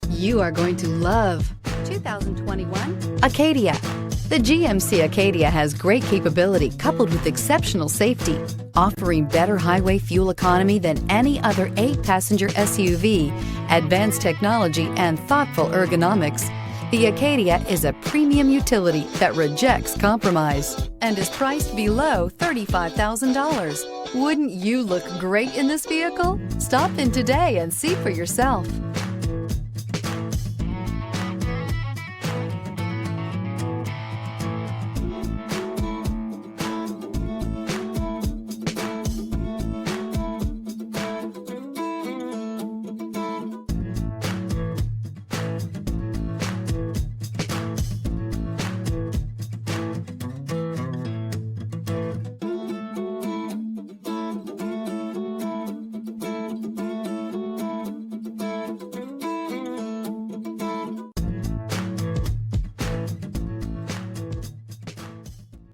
You are going to love 2021 Acadia. The GMC Acadia has great capability coupled with exceptional safety, offering better highway fuel economy than any other 8-passenger SUV, advanced technology, and thoughtful ergonomics. The Acadia is a premium utility that rejects compromise and is priced below $35,000. Wouldn't you look great in this vehicle? Stop in today and see for yourself.